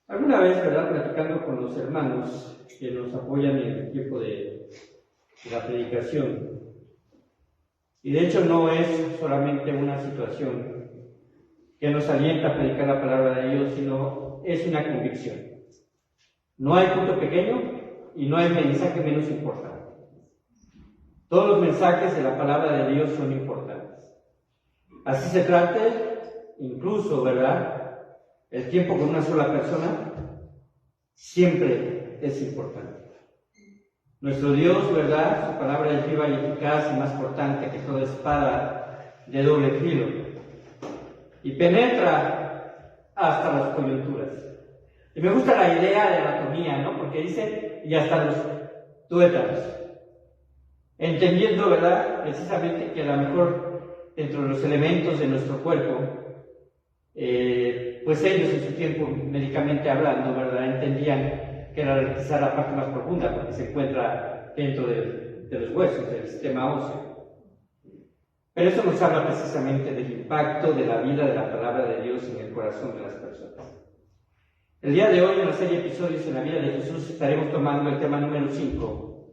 Alguna vez, ¿verdad?, platicando con los hermanos que nos apoyan en el tiempo de la predicación, y de hecho no es solamente una situación que nos alienta a predicar la palabra de Dios, sino es una convicción. No hay punto pequeño y no hay mensaje menos importante. Todos los mensajes de la palabra de Dios son importantes. Así se trate, incluso, ¿verdad?, el tiempo con una sola persona siempre es importante. Nuestro Dios, ¿verdad?, su palabra es viva y eficaz y más cortante que toda espada de doble filo, y penetra hasta las coyunturas. Y me gusta la idea de anatomía, ¿no?, porque dice, y hasta los tuétanos, entendiendo, ¿verdad?, precisamente que a lo mejor dentro de los elementos de nuestro cuerpo, pues ellos en su tiempo, médicamente hablando, ¿verdad?, entendían que era quizá la parte más profunda, porque se encuentra dentro de los huesos, del sistema óseo. Pero eso nos habla precisamente del impacto de la vida de la palabra de Dios en el corazón de las personas. El día de hoy, en la serie de episodios en la vida de Jesús, estaremos tomando el tema número 5,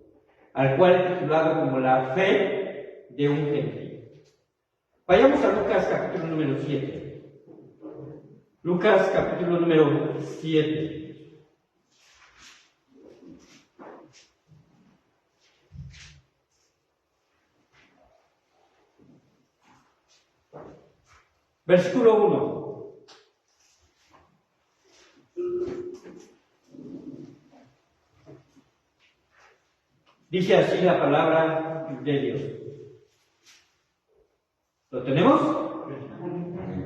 al cual he titulado como la fe de un gentil. Vayamos a Lucas capítulo número 7. Lucas capítulo número 7. Versículo 1. Dice así la palabra de Dios. ¿Lo tenemos?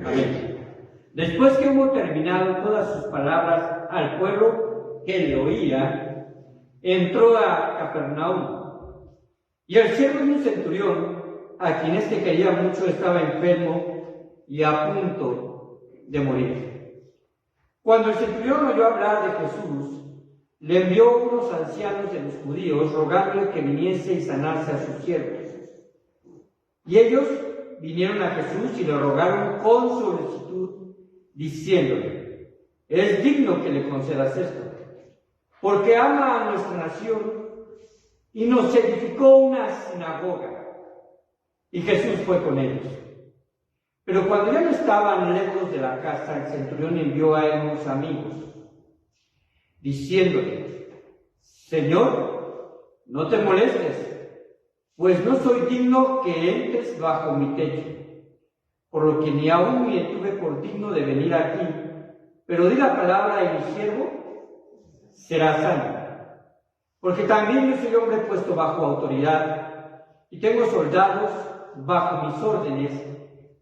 Amén. Después que hubo terminado todas sus palabras al pueblo que le oía, entró a Capernaum. Y el siervo de un centurión, a quien éste quería mucho, estaba enfermo y a punto de morir. Cuando el centurión oyó hablar de Jesús, le envió unos ancianos de los judíos rogándole que viniese y sanase a sus siervos. Y ellos vinieron a Jesús y le rogaron con solicitud, diciéndole: es digno que le concedas esto, porque ama a nuestra nación y nos edificó una sinagoga. Y Jesús fue con ellos. Pero cuando ya no estaban lejos de la casa, el centurión envió a él unos amigos, diciéndole: Señor, no te molestes, pues no soy digno que entres bajo mi techo, por lo que ni aún me tuve por digno de venir aquí, pero di la palabra y mi siervo será sano. Porque también yo soy hombre puesto bajo autoridad, y tengo soldados bajo mis órdenes,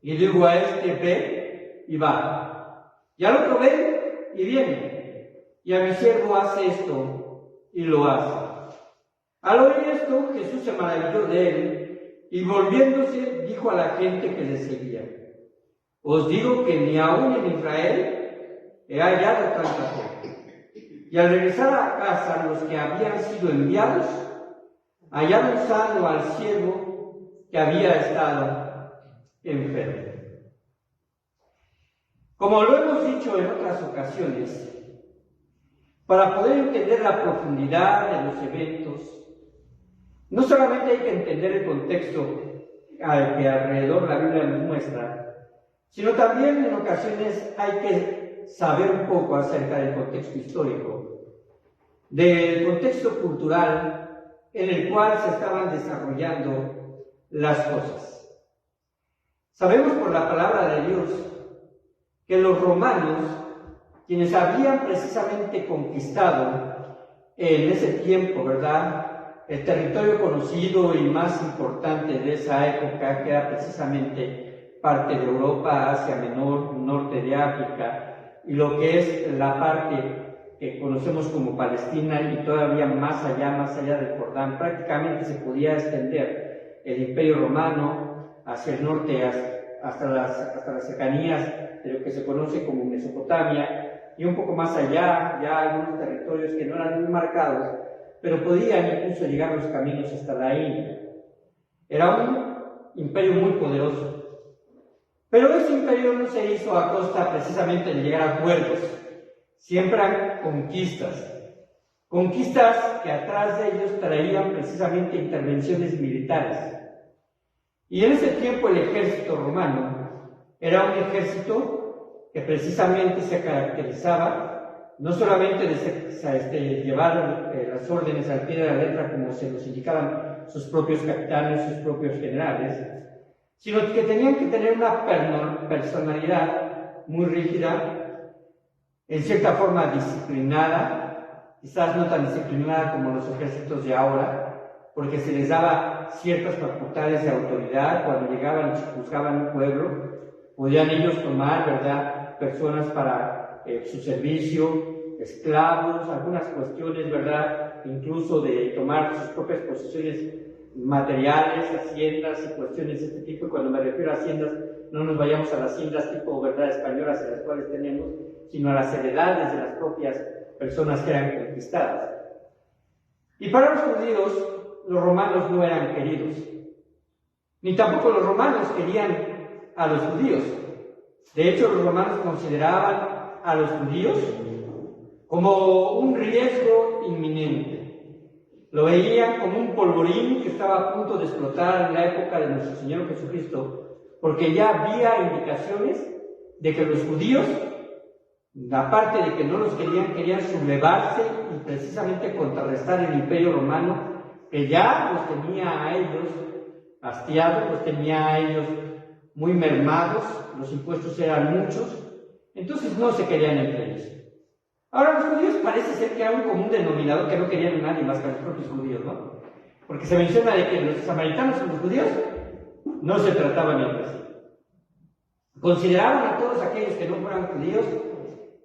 y digo a este: ve, y va, y al otro: ve, y viene, y a mi siervo: hace esto, y lo hace. Al oír esto, Jesús se maravilló de él, y volviéndose dijo a la gente que le seguía: os digo que ni aún en Israel he hallado tanta fe. Y al regresar a casa, los que habían sido enviados hallaron sano al siervo que había estado enfermo. Como lo hemos dicho en otras ocasiones, para poder entender la profundidad de los eventos, no solamente hay que entender el contexto al que alrededor la Biblia nos muestra, sino también en ocasiones hay que saber un poco acerca del contexto histórico, del contexto cultural en el cual se estaban desarrollando las cosas. Sabemos por la palabra de Dios que los romanos, quienes habían precisamente conquistado en ese tiempo, ¿verdad?, el territorio conocido y más importante de esa época, que era precisamente parte de Europa, Asia Menor, norte de África, y lo que es la parte que conocemos como Palestina y todavía más allá del Jordán. Prácticamente se podía extender el Imperio Romano hacia el norte, hasta las cercanías de lo que se conoce como Mesopotamia, y un poco más allá, ya algunos territorios que no eran muy marcados, pero podían incluso llegar los caminos hasta la India. Era un imperio muy poderoso. Pero ese imperio no se hizo a costa precisamente de llegar a acuerdos, siembran conquistas que atrás de ellos traían precisamente intervenciones militares. Y en ese tiempo el ejército romano era un ejército que precisamente se caracterizaba no solamente de llevar las órdenes al pie de la letra como se los indicaban sus propios capitanes, sus propios generales, sino que tenían que tener una personalidad muy rígida, en cierta forma disciplinada, quizás no tan disciplinada como los ejércitos de ahora, porque se les daba ciertas facultades de autoridad. Cuando llegaban y juzgaban un pueblo, podían ellos tomar, ¿verdad?, personas para su servicio, esclavos, algunas cuestiones, ¿verdad?, incluso de tomar sus propias posesiones materiales, haciendas y cuestiones de este tipo. Y cuando me refiero a haciendas, no nos vayamos a las haciendas tipo, ¿verdad?, españolas en las cuales tenemos, sino a las heredades de las propias personas que eran conquistadas. Y para los judíos, los romanos no eran queridos, ni tampoco los romanos querían a los judíos. De hecho, los romanos consideraban a los judíos como un riesgo inminente. Lo veían como un polvorín que estaba a punto de explotar en la época de nuestro Señor Jesucristo, porque ya había indicaciones de que los judíos, aparte de que no los querían sublevarse y precisamente contrarrestar el imperio romano, que ya los tenía a ellos hastiados, los tenía a ellos muy mermados, los impuestos eran muchos, entonces no se querían entre ellos. Ahora, los judíos parece ser que era un común denominador que no querían a nadie más que a los propios judíos, ¿no? Porque se menciona de que los samaritanos y los judíos no se trataban entre sí. Consideraban a todos aquellos que no fueran judíos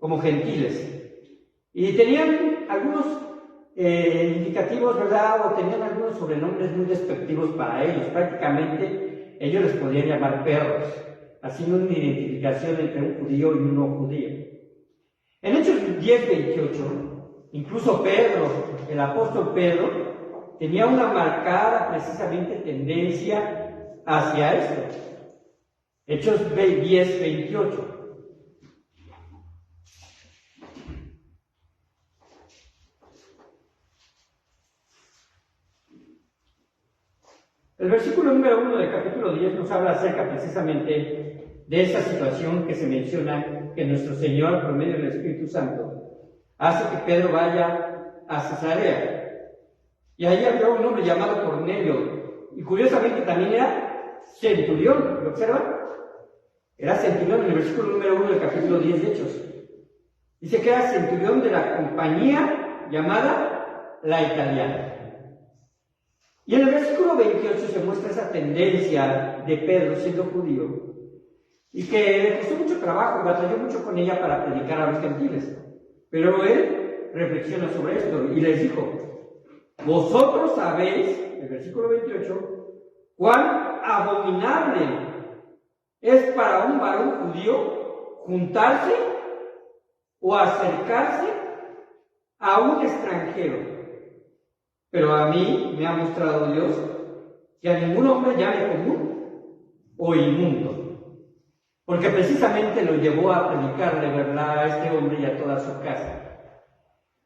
como gentiles. Y tenían algunos indicativos, ¿verdad?, o tenían algunos sobrenombres muy despectivos para ellos. Prácticamente ellos les podían llamar perros, haciendo una identificación entre un judío y un no judío. En Hechos 10:28, incluso Pedro, el apóstol Pedro, tenía una marcada precisamente tendencia hacia esto. Hechos 10:28. El versículo número 1 del capítulo 10 nos habla acerca precisamente de esa situación que se menciona, que nuestro Señor, por medio del Espíritu Santo, hace que Pedro vaya a Cesarea. Y ahí había un hombre llamado Cornelio, y curiosamente también era centurión. ¿Lo observan? Era centurión en el versículo número 1 del capítulo 10 de Hechos. Dice que era centurión de la compañía llamada La Italiana. Y en el versículo 28 se muestra esa tendencia de Pedro siendo judío, y que le costó mucho trabajo, batalló mucho con ella para predicar a los gentiles. Pero él reflexiona sobre esto y les dijo: vosotros sabéis, el versículo 28, cuán abominable es para un varón judío juntarse o acercarse a un extranjero. Pero a mí me ha mostrado Dios que a ningún hombre llame común o inmundo, porque precisamente lo llevó a predicarle verdad a este hombre y a toda su casa.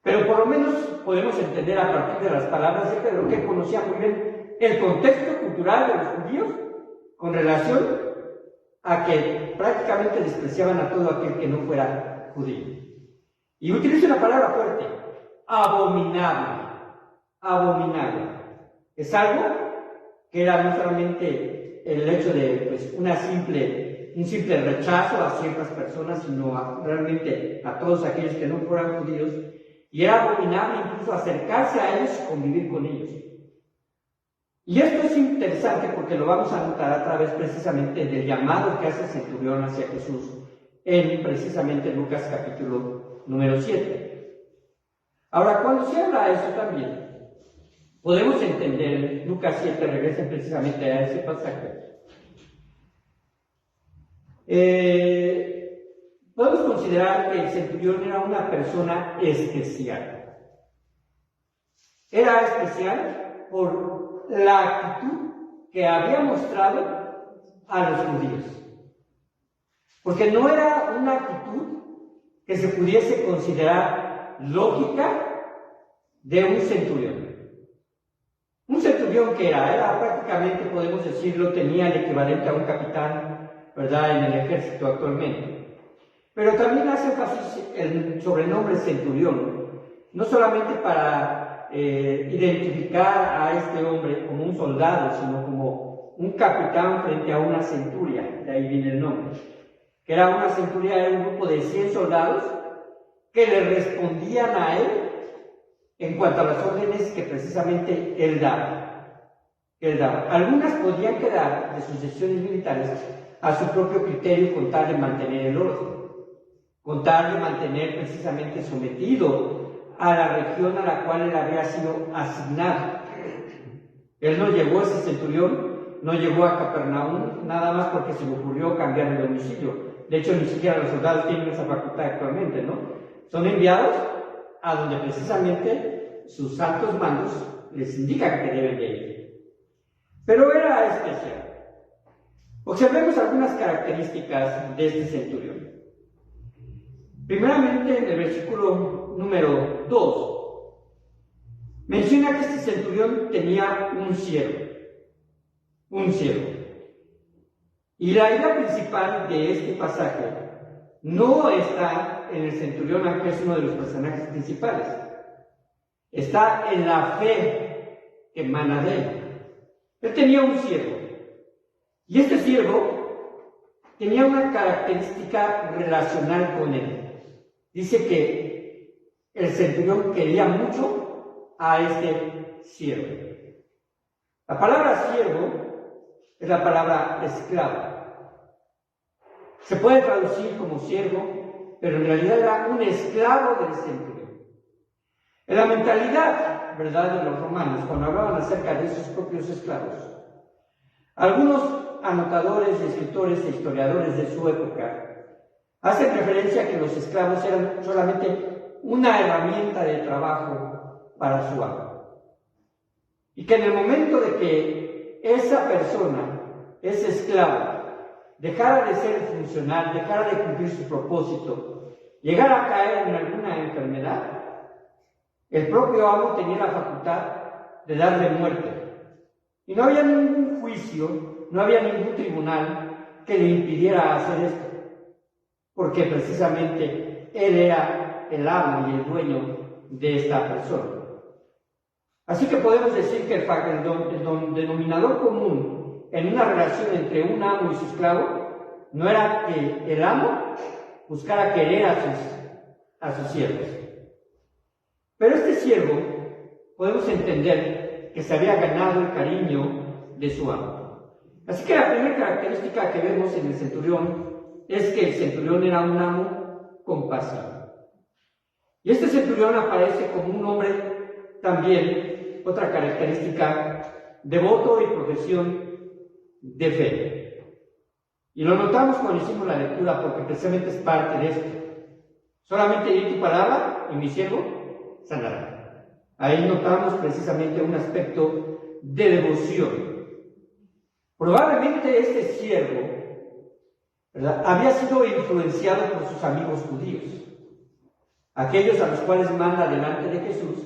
Pero por lo menos podemos entender a partir de las palabras de Pedro que conocía muy bien el contexto cultural de los judíos con relación a que prácticamente despreciaban a todo aquel que no fuera judío. Y utiliza una palabra fuerte: abominable. Abominable. Es algo que era no solamente el hecho de un simple rechazo a ciertas personas, sino realmente a todos aquellos que no fueran judíos, y era abominable incluso acercarse a ellos y convivir con ellos. Y esto es interesante porque lo vamos a notar a través precisamente del llamado que hace el centurión hacia Jesús en precisamente Lucas capítulo número 7. Ahora, cuando se habla de eso también, podemos entender, Lucas 7, regresen precisamente a ese pasaje. Podemos considerar que el centurión era una persona especial. Era especial por la actitud que había mostrado a los judíos. Porque no era una actitud que se pudiese considerar lógica de un centurión. Un centurión que era prácticamente, podemos decirlo, tenía el equivalente a un capitán, ¿verdad?, en el ejército actualmente. Pero también hace énfasis el sobrenombre centurión, no solamente para identificar a este hombre como un soldado, sino como un capitán frente a una centuria, de ahí viene el nombre. Que era una centuria, era un grupo de 100 soldados que le respondían a él en cuanto a las órdenes que precisamente él daba. Algunas podían quedar de sus decisiones militares a su propio criterio con tal de mantener el orden, con tal de mantener precisamente sometido a la región a la cual él había sido asignado. Él no llegó, ese centurión, no llegó a Capernaum nada más porque se le ocurrió cambiar de domicilio. De hecho, ni siquiera los soldados tienen esa facultad actualmente, ¿no? Son enviados a donde precisamente sus altos mandos les indican que deben de ir. Pero era especial. Observemos algunas características de este centurión. Primeramente, en el versículo número 2, menciona que este centurión tenía un siervo. Un siervo. Y la idea principal de este pasaje no está en el centurión, aunque es uno de los personajes principales. Está en la fe que emana de él. Él tenía un siervo. Y este siervo tenía una característica relacional con él. Dice que el centurión quería mucho a este siervo. La palabra siervo es la palabra esclavo. Se puede traducir como siervo, pero en realidad era un esclavo del centurión. En la mentalidad, ¿verdad?, de los romanos, cuando hablaban acerca de sus propios esclavos, algunos anotadores, escritores e historiadores de su época hacen referencia a que los esclavos eran solamente una herramienta de trabajo para su amo. Y que en el momento de que esa persona, ese esclavo, dejara de ser funcional, dejara de cumplir su propósito, llegara a caer en alguna enfermedad, el propio amo tenía la facultad de darle muerte. Y no había ningún juicio, no había ningún tribunal que le impidiera hacer esto, porque precisamente él era el amo y el dueño de esta persona. Así que podemos decir que el denominador común en una relación entre un amo y su esclavo no era que el amo buscara querer a sus siervos. Pero este siervo podemos entender que se había ganado el cariño de su amo. Así que la primera característica que vemos en el centurión es que el centurión era un amo compasivo. Y este centurión aparece como un hombre también, otra característica, devoto y profesión de fe. Y lo notamos cuando hicimos la lectura porque precisamente es parte de esto. Solamente di tu palabra y mi siervo sanará. Ahí notamos precisamente un aspecto de devoción. Probablemente este siervo, ¿verdad?, había sido influenciado por sus amigos judíos, aquellos a los cuales manda delante de Jesús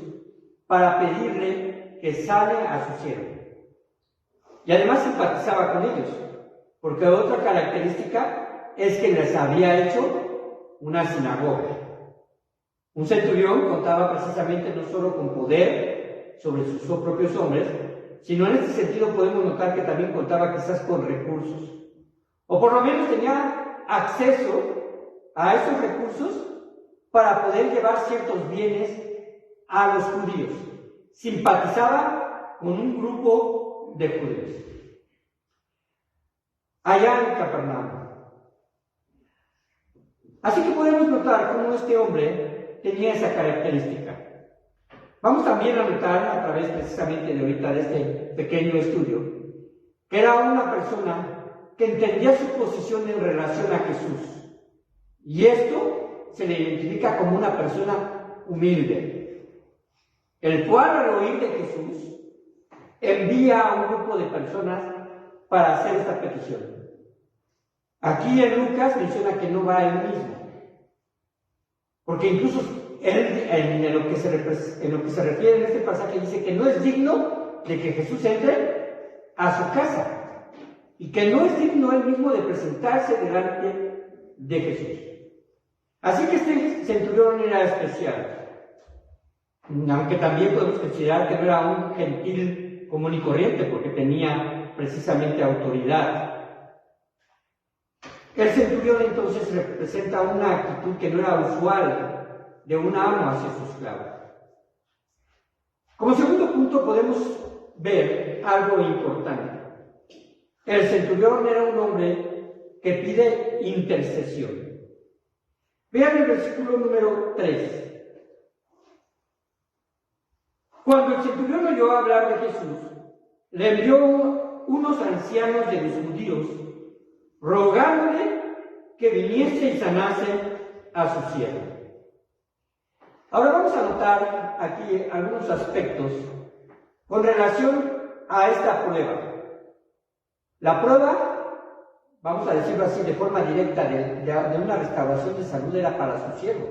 para pedirle que sane a su siervo. Y además simpatizaba con ellos, porque otra característica es que les había hecho una sinagoga. Un centurión contaba precisamente no solo con poder sobre sus propios hombres, sino en este sentido podemos notar que también contaba quizás con recursos, o por lo menos tenía acceso a esos recursos para poder llevar ciertos bienes a los judíos. Simpatizaba con un grupo de judíos. Allá en Capernaum. Así que podemos notar cómo este hombre tenía esa característica. Vamos también a notar, a través precisamente de ahorita de este pequeño estudio, que era una persona que entendía su posición en relación a Jesús. Y esto se le identifica como una persona humilde, el cual al oír de Jesús envía a un grupo de personas para hacer esta petición. Aquí en Lucas menciona que no va él mismo. Porque incluso él, en lo que se refiere en este pasaje, dice que no es digno de que Jesús entre a su casa y que no es digno él mismo de presentarse delante de Jesús. Así que este centurión era especial, aunque también podemos considerar que no era un gentil común y corriente, porque tenía precisamente autoridad. El centurión entonces representa una actitud que no era usual de un amo hacia su esclavo. Como segundo punto podemos ver algo importante. El centurión era un hombre que pide intercesión. Vean el versículo número 3. Cuando el centurión oyó hablar de Jesús, le envió unos ancianos de los judíos, rogándole que viniese y sanase a su siervo. Ahora vamos a notar aquí algunos aspectos con relación a esta prueba. La prueba, vamos a decirlo así de forma directa, de una restauración de salud era para su siervo.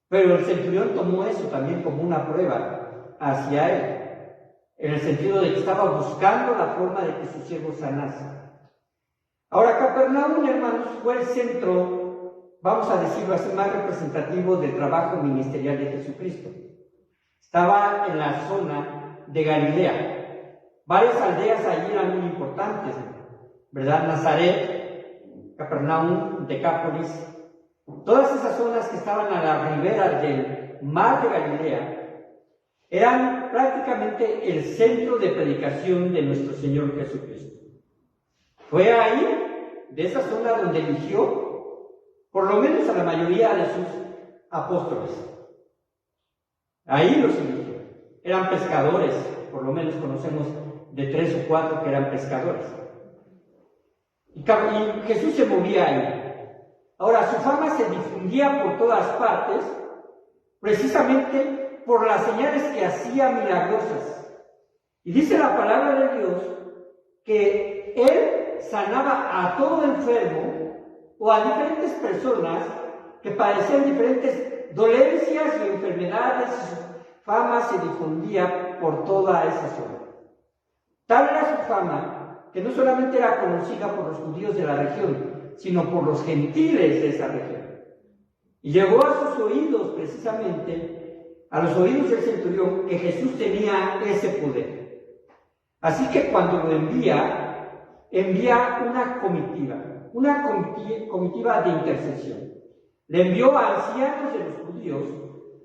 Pero el centurión tomó eso también como una prueba hacia él, en el sentido de que estaba buscando la forma de que su siervo sanase. Ahora, Capernaum, hermanos, fue el centro, vamos a decirlo así, más representativo del trabajo ministerial de Jesucristo. Estaba en la zona de Galilea. Varias aldeas allí eran muy importantes, ¿verdad? Nazaret, Capernaum, Decápolis, todas esas zonas que estaban a la ribera del mar de Galilea eran prácticamente el centro de predicación de nuestro Señor Jesucristo. Fue ahí, de esa zona, donde eligió, por lo menos a la mayoría de sus apóstoles. Ahí los eligió. Eran pescadores, por lo menos conocemos de 3 o 4 que eran pescadores. Y Jesús se movía ahí. Ahora, su fama se difundía por todas partes, precisamente por las señales que hacía milagrosas. Y dice la palabra de Dios que él sanaba a todo enfermo o a diferentes personas que padecían diferentes dolencias y enfermedades, y su fama se difundía por toda esa zona. Tal era su fama que no solamente era conocida por los judíos de la región, sino por los gentiles de esa región. Y llegó a sus oídos, precisamente, a los oídos del centurión, que Jesús tenía ese poder. Así que cuando lo envía una comitiva de intercesión. Le envió a ancianos de los judíos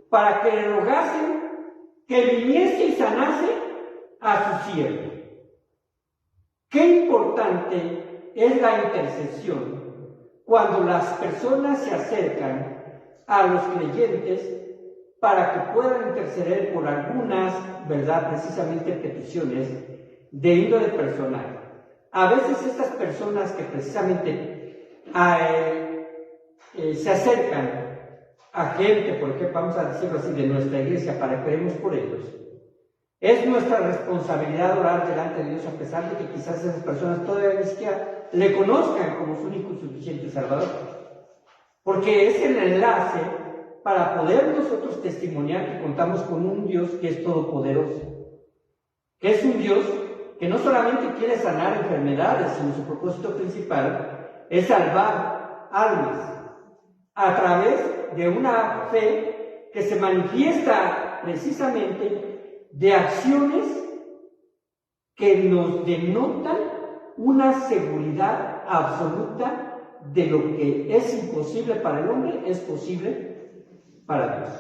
para que le rogasen que viniese y sanase a su siervo. Qué importante es la intercesión cuando las personas se acercan a los creyentes para que puedan interceder por algunas, ¿verdad?, precisamente peticiones de índole personal. A veces estas personas que precisamente se acercan a gente, por ejemplo, vamos a decirlo así, de nuestra iglesia para que oremos por ellos, es nuestra responsabilidad orar delante de Dios, a pesar de que quizás esas personas todavía ni siquiera le conozcan como su único y suficiente Salvador. Porque es el enlace para poder nosotros testimoniar que contamos con un Dios que es todopoderoso, que es un Dios que no solamente quiere sanar enfermedades, sino su propósito principal es salvar almas a través de una fe que se manifiesta precisamente de acciones que nos denotan una seguridad absoluta de lo que es imposible para el hombre, es posible para Dios.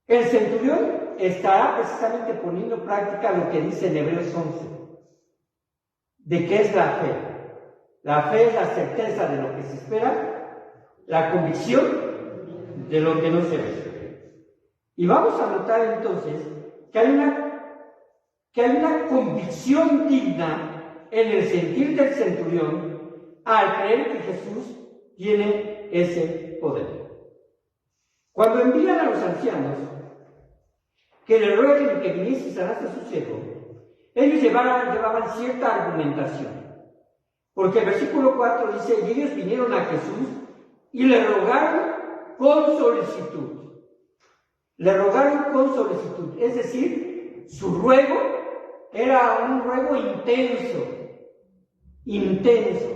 El centurión estará precisamente poniendo en práctica lo que dice en Hebreos 11, de qué es la fe. La fe es la certeza de lo que se espera, la convicción de lo que no se ve. Y vamos a notar entonces que hay una convicción digna en el sentir del centurión al creer que Jesús tiene ese poder. Cuando envían a los ancianos que le rueguen que viniese y sanase a su siervo, ellos llevaban cierta argumentación. Porque el versículo 4 dice, y ellos vinieron a Jesús y le rogaron con solicitud. Le rogaron con solicitud, es decir, su ruego era un ruego intenso, intenso.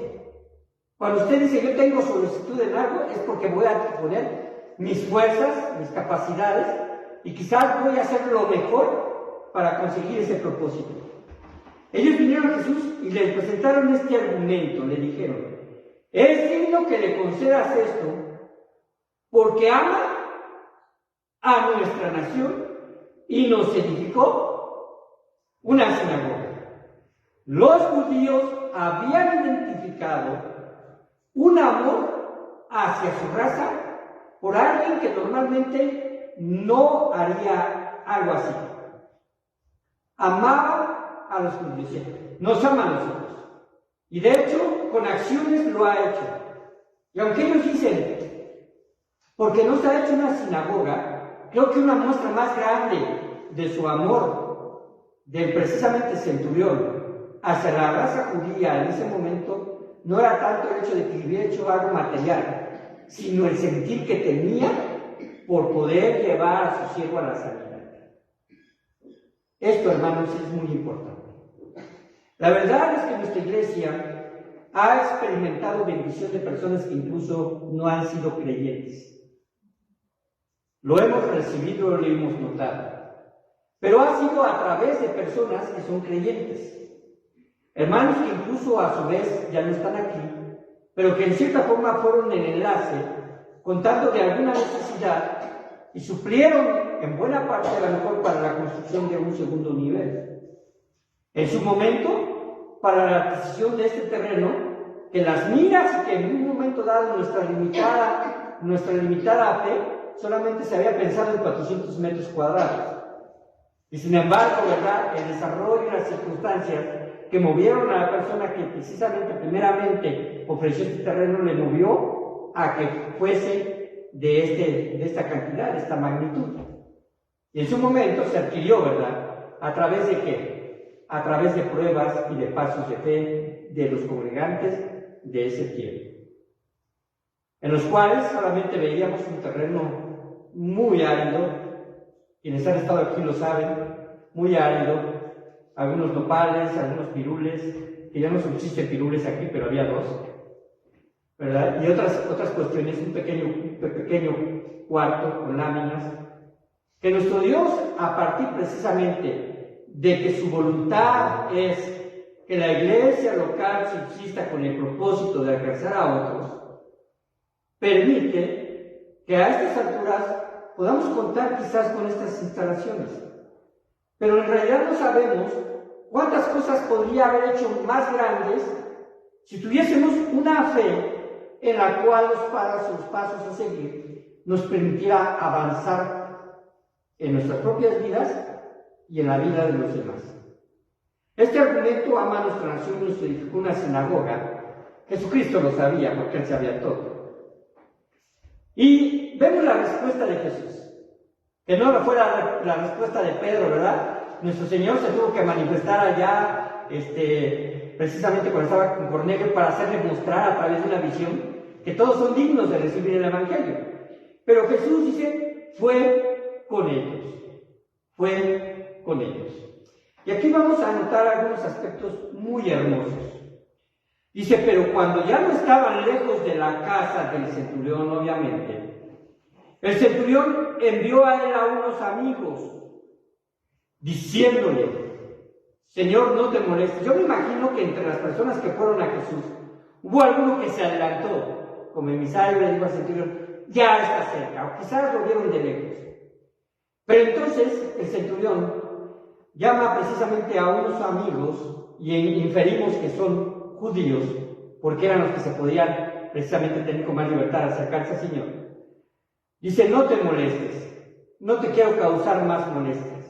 Cuando usted dice yo tengo solicitud en algo, es porque voy a poner mis fuerzas, mis capacidades, y quizás voy a hacer lo mejor para conseguir ese propósito. Ellos vinieron a Jesús y le presentaron este argumento, le dijeron, es digno que le concedas esto porque ama a nuestra nación y nos edificó una sinagoga. Los judíos habían identificado un amor hacia su raza por alguien que normalmente no haría algo así. Amaba a los judíos, nos ama a nosotros. Y de hecho, con acciones lo ha hecho. Y aunque ellos dicen, porque no se ha hecho una sinagoga, creo que una muestra más grande de su amor, del precisamente centurión, hacia la raza judía en ese momento, no era tanto el hecho de que hubiera hecho algo material, sino el sentir que tenía por poder llevar a su siervo a la sanidad. Esto, hermanos, es muy importante. La verdad es que nuestra iglesia ha experimentado bendición de personas que incluso no han sido creyentes. Lo hemos recibido, lo hemos notado. Pero ha sido a través de personas que son creyentes. Hermanos que incluso a su vez ya no están aquí, pero que en cierta forma fueron el enlace, contando de alguna necesidad y suplieron en buena parte a lo mejor para la construcción de un segundo nivel. En su momento, para la adquisición de este terreno, que las miras y que en un momento dado nuestra limitada fe, solamente se había pensado en 400 metros cuadrados. Y sin embargo, ¿verdad?, el desarrollo y las circunstancias que movieron a la persona que precisamente, primeramente, ofreció este terreno, le movió a que fuese de esta cantidad, de esta magnitud. Y en su momento se adquirió, ¿verdad?, ¿a través de qué? A través de pruebas y de pasos de fe de los congregantes de ese tiempo, en los cuales solamente veíamos un terreno muy árido. Quienes han estado aquí lo saben, muy árido, algunos nopales, algunos pirules, que ya no subsisten pirules aquí, pero había dos, ¿verdad? Y otras cuestiones, un pequeño cuarto con láminas, que nuestro Dios, a partir precisamente de que su voluntad es que la iglesia local subsista con el propósito de alcanzar a otros, permite que a estas alturas podamos contar quizás con estas instalaciones, pero en realidad no sabemos cuántas cosas podría haber hecho más grandes si tuviésemos una fe en la cual los pasos a seguir nos permitiera avanzar en nuestras propias vidas y en la vida de los demás. Este argumento ama a nuestra nación, nos edificó una sinagoga. Jesucristo lo sabía porque Él sabía todo. Y vemos la respuesta de Jesús, que no fue la respuesta de Pedro, ¿verdad? Nuestro Señor se tuvo que manifestar allá, precisamente cuando estaba con Cornelio, para hacerle mostrar a través de una visión que todos son dignos de recibir el Evangelio. Pero Jesús dice, fue con ellos. Y aquí vamos a anotar algunos aspectos muy hermosos. Dice, pero cuando ya no estaban lejos de la casa del centurión, obviamente, el centurión envió a él a unos amigos, diciéndole, Señor, no te molestes. Yo me imagino que entre las personas que fueron a Jesús, hubo alguno que se adelantó, como emisario le dijo al centurión, ya está cerca, o quizás lo vieron de lejos. Pero entonces el centurión llama precisamente a unos amigos, y inferimos que son judíos, porque eran los que se podían precisamente tener con más libertad de acercarse al Señor. Dice, no te molestes, no te quiero causar más molestias.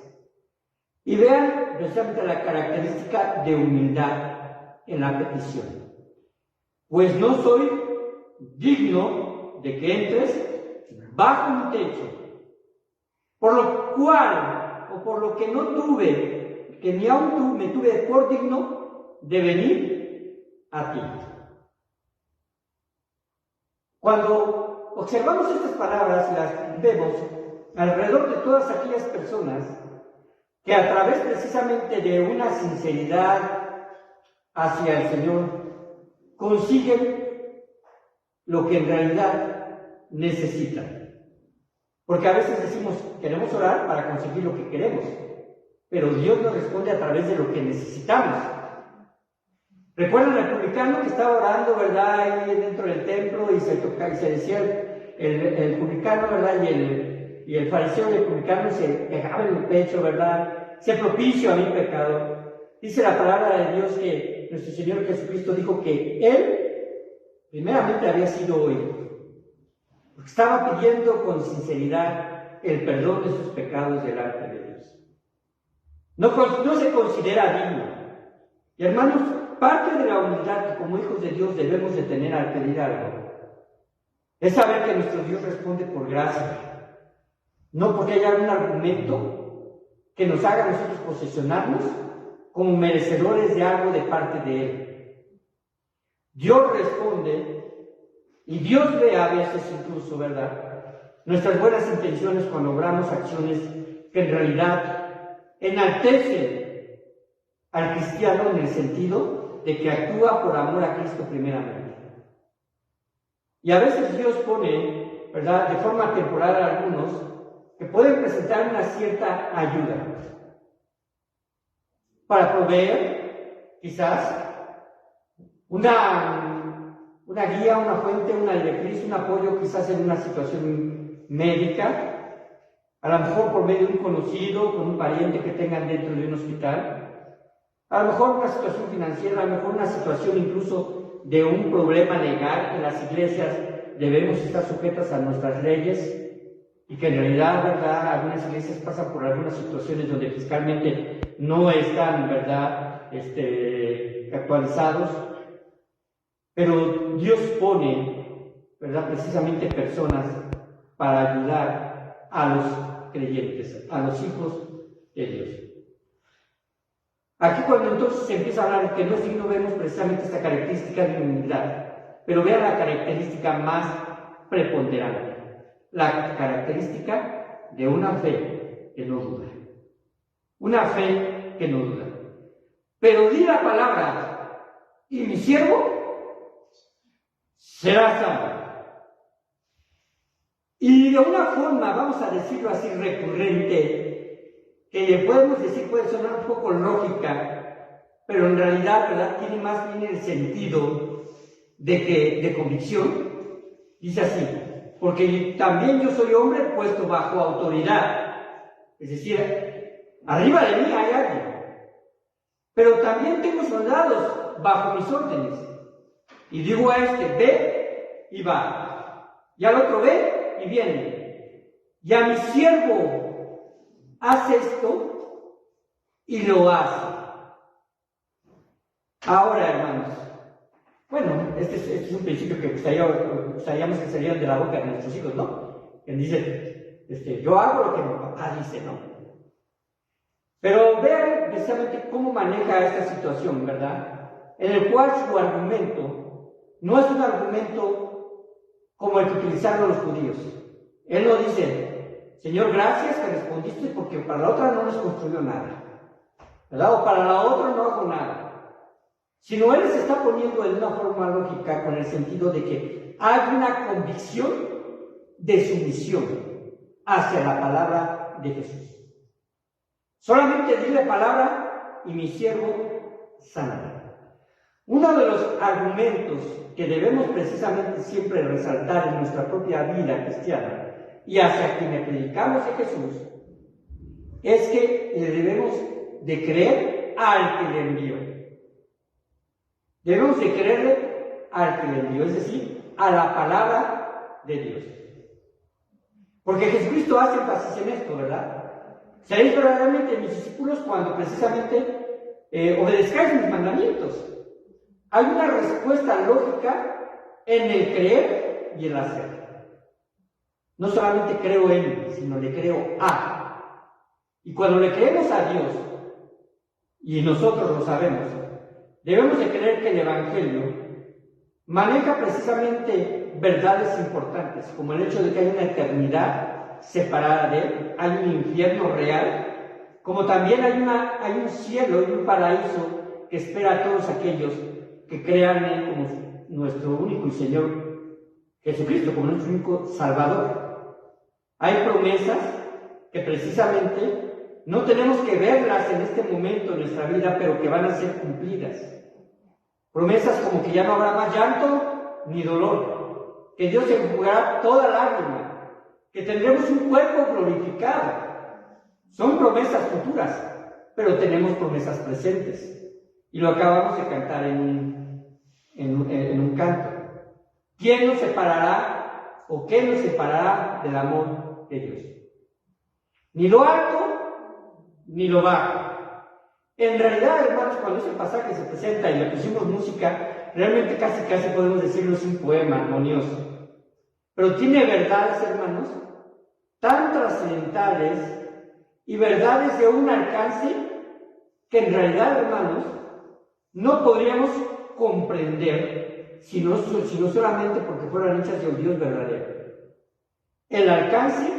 Y vean precisamente la característica de humildad en la petición. Pues no soy digno de que entres bajo mi techo, por lo cual, o por lo que no tuve, que ni aún me tuve por digno de venir a ti. Cuando observamos estas palabras y las vemos alrededor de todas aquellas personas que a través precisamente de una sinceridad hacia el Señor consiguen lo que en realidad necesitan. Porque a veces decimos, queremos orar para conseguir lo que queremos, pero Dios nos responde a través de lo que necesitamos. ¿Recuerdan al publicano que estaba orando, verdad, ahí dentro del templo y se decía el publicano, verdad, y el fariseo y el publicano se pegaban en el pecho, verdad? Sé propicio a mi pecado. Dice la palabra de Dios que nuestro Señor Jesucristo dijo que Él primeramente había sido oído, porque estaba pidiendo con sinceridad el perdón de sus pecados delante de Dios. No se considera digno. Y hermanos, parte de la humildad que como hijos de Dios debemos de tener al pedir algo es saber que nuestro Dios responde por gracia, no porque haya un argumento que nos haga a nosotros posicionarnos como merecedores de algo de parte de Él. Dios responde y Dios ve a veces incluso, ¿verdad?, nuestras buenas intenciones cuando obramos acciones que en realidad enaltecen al cristiano en el sentido de que actúa por amor a Cristo primeramente. Y a veces Dios pone, ¿verdad?, de forma temporal a algunos que pueden presentar una cierta ayuda para proveer, quizás, una guía, una fuente, una directriz, un apoyo quizás en una situación médica, a lo mejor por medio de un conocido, con un pariente que tengan dentro de un hospital, a lo mejor una situación financiera, a lo mejor una situación incluso de un problema legal, que las iglesias debemos estar sujetas a nuestras leyes y que en realidad, ¿verdad?, algunas iglesias pasan por algunas situaciones donde fiscalmente no están, ¿verdad?, actualizados, pero Dios pone, ¿verdad?, precisamente personas para ayudar a los creyentes, a los hijos de Dios. Aquí cuando entonces se empieza a hablar que no es digno, vemos precisamente esta característica de humildad, pero vean la característica más preponderante, la característica de una fe que no duda, una fe que no duda. Pero di la palabra y mi siervo será salvo. Y de una forma, vamos a decirlo así, recurrente, que podemos decir puede sonar un poco lógica, pero en realidad, ¿verdad?, tiene más bien el sentido de convicción. Dice así: porque también yo soy hombre puesto bajo autoridad, es decir, arriba de mí hay alguien, pero también tengo soldados bajo mis órdenes, y digo a este, ve y va, y al otro, ve y viene, y a mi siervo, haz esto, y lo hace. Ahora, hermanos, bueno, este es un principio que gustaríamos que salieran de la boca de nuestros hijos, ¿no? Que dice, yo hago lo que mi papá dice, ¿no? Pero vean precisamente cómo maneja esta situación, ¿verdad?, en el cual su argumento no es un argumento como el que utilizaron los judíos. Él no dice, Señor, gracias que respondiste porque para la otra no les construyó nada, ¿verdad?, o para la otra no hago nada. Sino él se está poniendo en una forma lógica con el sentido de que hay una convicción de sumisión hacia la palabra de Jesús. Solamente dile palabra y mi siervo sanará. Uno de los argumentos que debemos precisamente siempre resaltar en nuestra propia vida cristiana y hacia quienes predicamos de Jesús es que le debemos de creer al que le envió. Debemos de creerle al que le envió, es decir, a la palabra de Dios. Porque Jesucristo hace énfasis en esto, ¿verdad? Seréis verdaderamente mis discípulos cuando precisamente obedezcáis mis mandamientos. Hay una respuesta lógica en el creer y el hacer. No solamente creo en, sino le creo a. Y cuando le creemos a Dios, y nosotros lo sabemos, debemos de creer que el Evangelio maneja precisamente verdades importantes, como el hecho de que hay una eternidad separada de él, hay un infierno real, como también hay un cielo y un paraíso que espera a todos aquellos que crean en él como nuestro único y Señor Jesucristo, como nuestro único Salvador. Hay promesas que precisamente no tenemos que verlas en este momento de nuestra vida, pero que van a ser cumplidas. Promesas como que ya no habrá más llanto ni dolor, que Dios enjugará toda lágrima, que tendremos un cuerpo glorificado. Son promesas futuras, pero tenemos promesas presentes. Y lo acabamos de cantar en un canto. ¿Quién nos separará o qué nos separará del amor de Dios? Ni lo alto ni lo bajo. En realidad, hermanos, cuando ese pasaje se presenta y le pusimos música, realmente casi podemos decirlo es un poema armonioso. Pero tiene verdades, hermanos, tan trascendentales y verdades de un alcance que en realidad, hermanos, no podríamos comprender sino solamente porque fueran hechas de un Dios verdadero. El alcance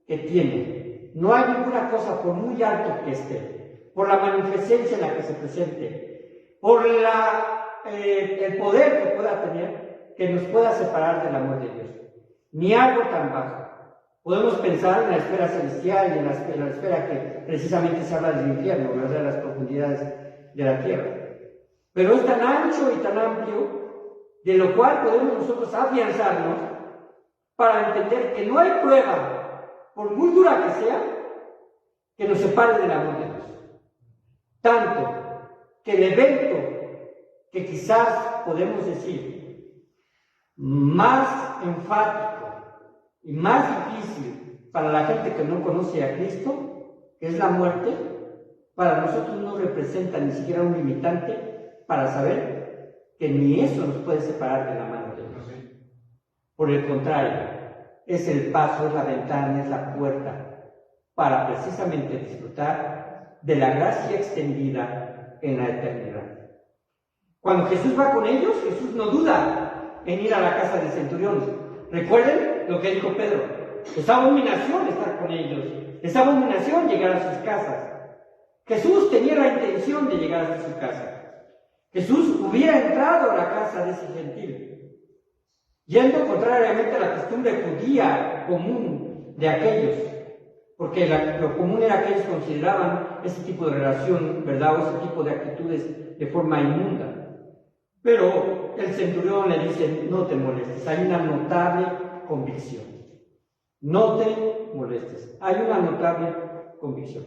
que tiene, no hay ninguna cosa, por muy alto que esté, por la magnificencia en la que se presente, por el poder que pueda tener, que nos pueda separar del amor de Dios. Ni algo tan bajo. Podemos pensar en la esfera celestial y en la esfera que precisamente se habla del infierno, ¿verdad? De las profundidades de la tierra. Pero es tan ancho y tan amplio, de lo cual podemos nosotros afianzarnos para entender que no hay prueba, por muy dura que sea, que nos separe del amor de Dios. Tanto que el evento que quizás podemos decir más enfático y más difícil para la gente que no conoce a Cristo, que es la muerte, para nosotros no representa ni siquiera un limitante para saber que ni eso nos puede separar de la mano de Dios. Por el contrario, es el paso, es la ventana, es la puerta para precisamente disfrutar de la gracia extendida en la eternidad. Cuando Jesús va con ellos, Jesús no duda en ir a la casa del centurión. Recuerden lo que dijo Pedro: es abominación estar con ellos, es abominación llegar a sus casas. Jjesús tenía la intención de llegar a su casa. Jesús hubiera entrado a la casa de ese gentil, yendo contrariamente a la costumbre judía común de aquellos, porque lo común era que ellos consideraban ese tipo de relación, ¿verdad?, o ese tipo de actitudes de forma inmunda. Pero el centurión le dice: no te molestes, hay una notable convicción. No te molestes, hay una notable convicción.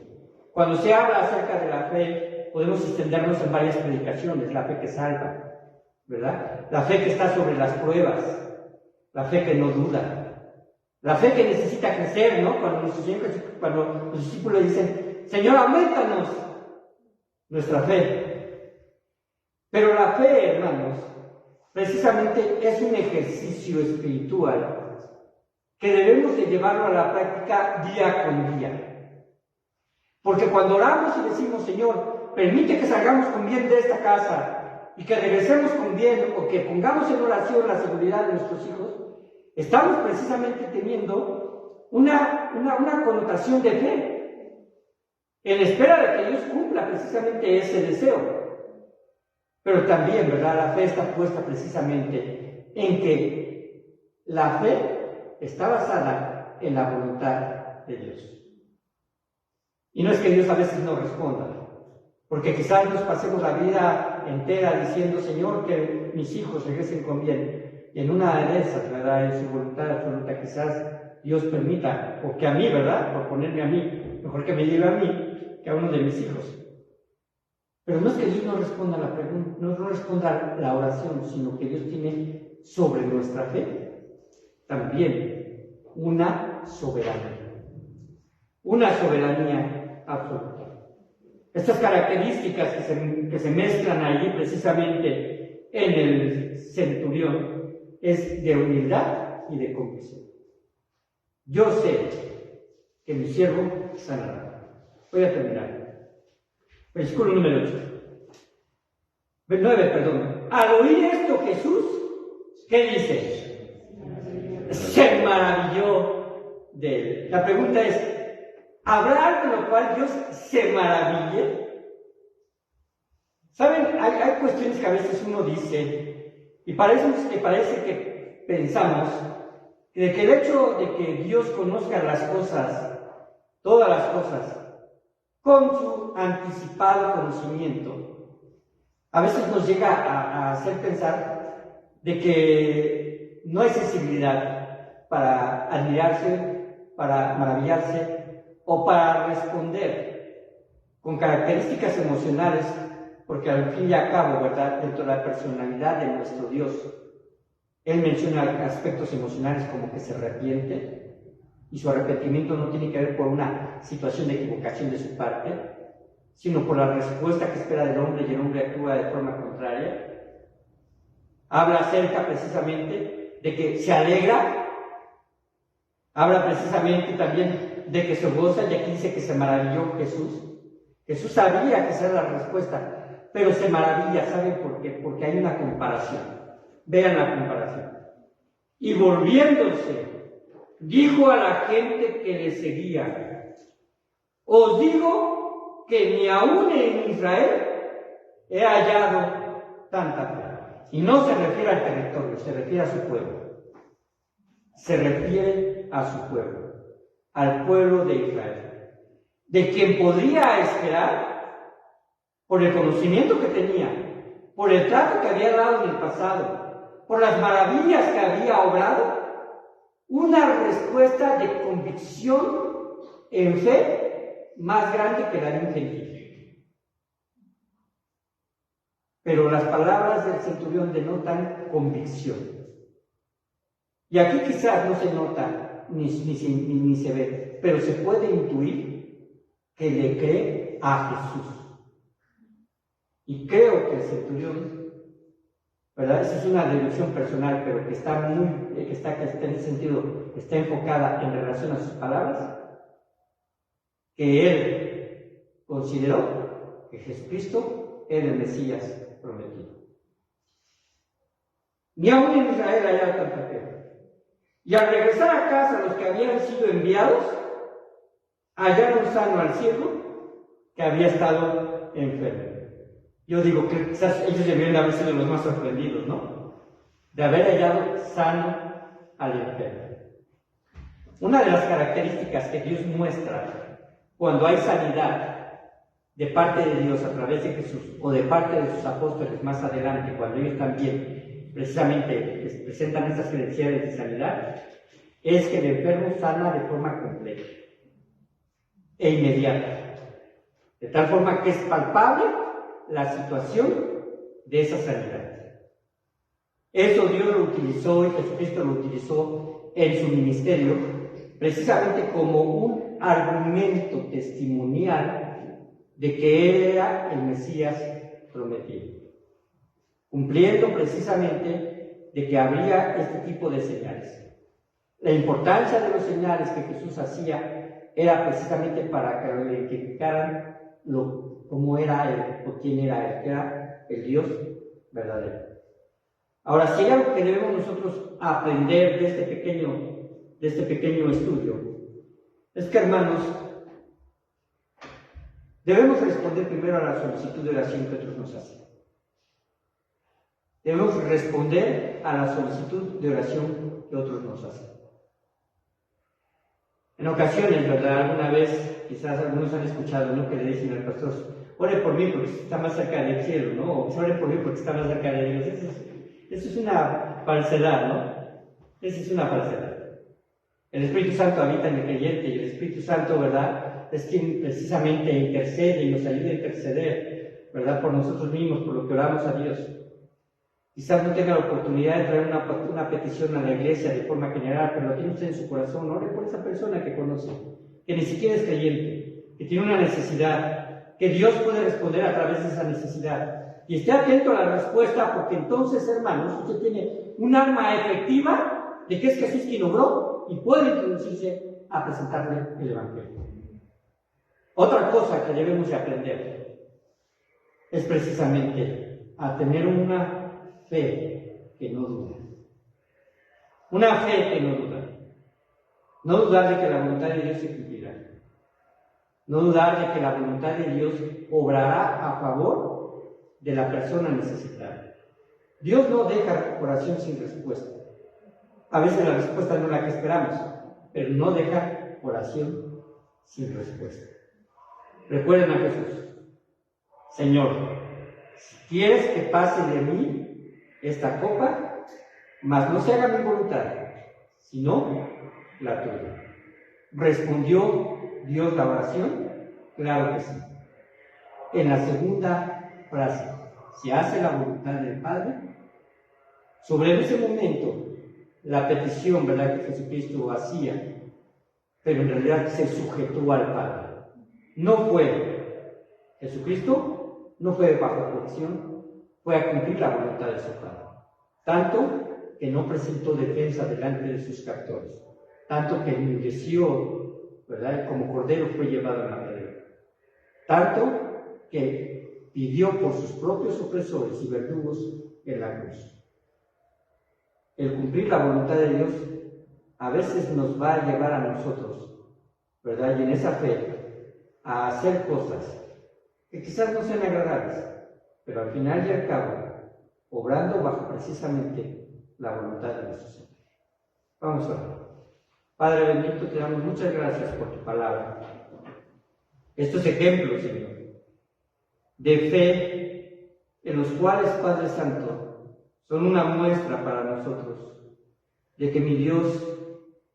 Cuando se habla acerca de la fe, podemos extendernos en varias predicaciones. La fe que salva, ¿verdad? La fe que está sobre las pruebas, la fe que no duda, la fe que necesita crecer, ¿no? Cuando los discípulos dicen: Señor, aumentanos nuestra fe. Pero la fe, hermanos, precisamente es un ejercicio espiritual que debemos de llevarlo a la práctica día con día. Porque cuando oramos y decimos: Señor, permite que salgamos con bien de esta casa y que regresemos con bien, o que pongamos en oración la seguridad de nuestros hijos, estamos precisamente teniendo una connotación de fe, en espera de que Dios cumpla precisamente ese deseo. Pero también, ¿verdad?, la fe está puesta precisamente en que la fe está basada en la voluntad de Dios. Y no es que Dios a veces no responda, porque quizás nos pasemos la vida entera diciendo: Señor, que mis hijos regresen con bien. Y en una de esas, ¿verdad?, en su voluntad absoluta, quizás Dios permita, o que a mí, ¿verdad?, por ponerme a mí, mejor que me lleve a mí que a uno de mis hijos. Pero no es que Dios no responda la pregunta, no responda la oración, sino que Dios tiene sobre nuestra fe también una soberanía absoluta. Estas características que se mezclan allí precisamente en el centurión es de humildad y de convicción. Yo sé que mi siervo sanará. Voy a terminar. Versículo número 9. Al oír esto, Jesús ¿Qué dice? Se maravilló de él. La pregunta es, ¿habrá algo en lo cual Dios se maraville? ¿Saben? Hay cuestiones que a veces uno dice, y parece que pensamos, de que el hecho de que Dios conozca las cosas, todas las cosas, con su anticipado conocimiento, a veces nos llega a hacer pensar de que no hay sensibilidad para admirarse, para maravillarse o para responder con características emocionales, porque al fin y al cabo, ¿verdad?, dentro de la personalidad de nuestro Dios, Él menciona aspectos emocionales como que se arrepiente, y su arrepentimiento no tiene que ver por una situación de equivocación de su parte, sino por la respuesta que espera del hombre, y el hombre actúa de forma contraria. Habla acerca precisamente de que se alegra, habla precisamente también de que se goza, y aquí dice que se maravilló Jesús. Jesús sabía que esa era la respuesta, pero se maravilla. ¿Saben por qué? Porque hay una comparación. Vean la comparación. Y volviéndose, dijo a la gente que le seguía: os digo que ni aún en Israel he hallado tanta fe. Y no se refiere al territorio, se refiere a su pueblo. Se refiere a su pueblo, al pueblo de Israel, de quien podría esperar, por el conocimiento que tenía, por el trato que había dado en el pasado, por las maravillas que había obrado, una respuesta de convicción en fe más grande que la de un gentil. Pero las palabras del centurión denotan convicción. Y aquí quizás no se nota ni se ve, pero se puede intuir que le cree a Jesús. Y creo que el centurión, ¿verdad? Esa es una deducción personal, pero que está en ese sentido, está enfocada en relación a sus palabras, que él consideró que Jesucristo era el Mesías prometido. Ni aún en Israel hallaba tanta fe. Y al regresar a casa, los que habían sido enviados hallaron sano al ciego que había estado enfermo. Yo digo que quizás ellos deberían haber sido los más sorprendidos, ¿no? De haber hallado sano al enfermo. Una de las características que Dios muestra cuando hay sanidad de parte de Dios a través de Jesús o de parte de sus apóstoles más adelante, cuando ellos también precisamente presentan estas credenciales de sanidad, es que el enfermo sana de forma completa e inmediata, de tal forma que es palpable la situación de esa sanidad. Eso Dios lo utilizó y Jesucristo lo utilizó en su ministerio precisamente como un argumento testimonial de que Él era el Mesías prometido, cumpliendo precisamente de que habría este tipo de señales. La importancia de los señales que Jesús hacía era precisamente para que lo identificaran cómo era Él o quién era Él, que era el Dios verdadero. Ahora, si hay algo que debemos nosotros aprender de este pequeño estudio, es que, hermanos, debemos responder primero a la solicitud de oración que otros nos hacen. Debemos responder a la solicitud de oración que otros nos hacen. En ocasiones, ¿verdad? Alguna vez, quizás algunos han escuchado, ¿no?, que le dicen al pastor: ore por mí porque está más cerca del cielo, ¿no? O ore por mí porque está más cerca de Dios. Eso es una falsedad, ¿no? Esa es una falsedad. El Espíritu Santo habita en el creyente y el Espíritu Santo, ¿verdad?, es quien precisamente intercede y nos ayuda a interceder, ¿verdad?, por nosotros mismos, por lo que oramos a Dios. Quizás no tenga la oportunidad de traer una petición a la iglesia de forma general, pero lo tiene usted en su corazón. Ore por esa persona que conoce, que ni siquiera es creyente, que tiene una necesidad, que Dios puede responder a través de esa necesidad. Y esté atento a la respuesta, porque entonces, hermanos, usted tiene un arma efectiva de que es Jesús quien obró y puede introducirse a presentarle el Evangelio. Otra cosa que debemos de aprender es precisamente a tener una fe que no duda. Una fe que no duda. No dudar de que la voluntad de Dios se cumplirá. No dudar de que la voluntad de Dios obrará a favor de la persona necesitada. Dios no deja oración sin respuesta. A veces la respuesta no es la que esperamos, pero no deja oración sin respuesta. Recuerden a Jesús. Señor, si quieres que pase de mí esta copa, mas no se haga mi voluntad, sino la tuya. ¿Respondió Dios la oración? Claro que sí. En la segunda frase, se hace la voluntad del Padre. Sobre ese momento, la petición, ¿verdad?, que Jesucristo hacía, pero en realidad se sujetó al Padre. No fue Jesucristo, no fue bajo coacción, fue a cumplir la voluntad de su Padre. Tanto que no presentó defensa delante de sus captores, tanto que enmudeció, ¿verdad?, como cordero fue llevado a la madera, tanto que pidió por sus propios opresores y verdugos en la cruz. El cumplir la voluntad de Dios a veces nos va a llevar a nosotros, ¿verdad?, y en esa fe, a hacer cosas que quizás no sean agradables, pero al final y al cabo, obrando bajo precisamente la voluntad de nuestro Señor. Vamos a orar. Padre bendito, te damos muchas gracias por tu palabra. Estos ejemplos, Señor, de fe, en los cuales, Padre Santo, son una muestra para nosotros de que, mi Dios,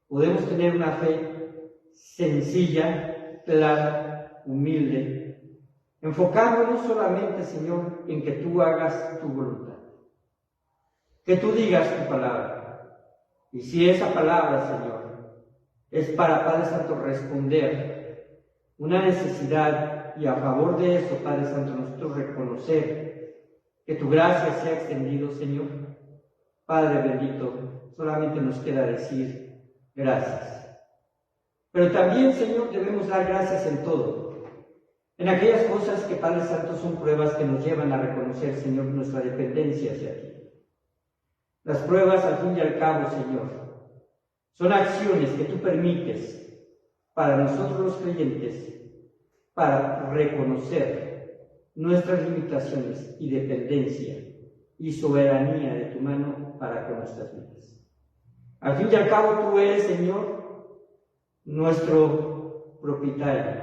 podemos tener una fe sencilla, clara, humilde, enfocándonos solamente, Señor, en que tú hagas tu voluntad, que tú digas tu palabra. Y si esa palabra, Señor, es para, Padre Santo, responder una necesidad, y a favor de eso, Padre Santo, nosotros reconocer que tu gracia se ha extendido, Señor, Padre bendito, solamente nos queda decir gracias. Pero también, Señor, debemos dar gracias en todo. En aquellas cosas que, Padre Santo, son pruebas que nos llevan a reconocer, Señor, nuestra dependencia hacia ti. Las pruebas, al fin y al cabo, Señor, son acciones que tú permites para nosotros los creyentes, para reconocer nuestras limitaciones y dependencia y soberanía de tu mano para con nuestras vidas. Al fin y al cabo, tú eres, Señor, nuestro propietario.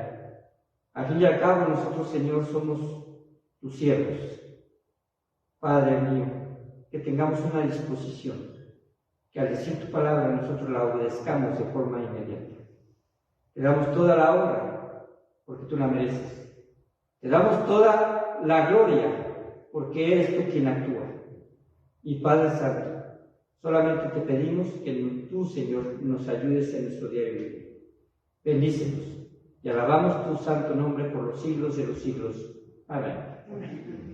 Al fin y al cabo, nosotros, Señor, somos tus siervos. Padre mío, que tengamos una disposición, que al decir tu palabra nosotros la obedezcamos de forma inmediata. Te damos toda la honra, porque tú la mereces. Te damos toda la gloria, porque eres tú quien actúa. Y Padre Santo, solamente te pedimos que tú, Señor, nos ayudes en nuestro diario vivir. Bendícenos y alabamos tu santo nombre por los siglos de los siglos. Amén.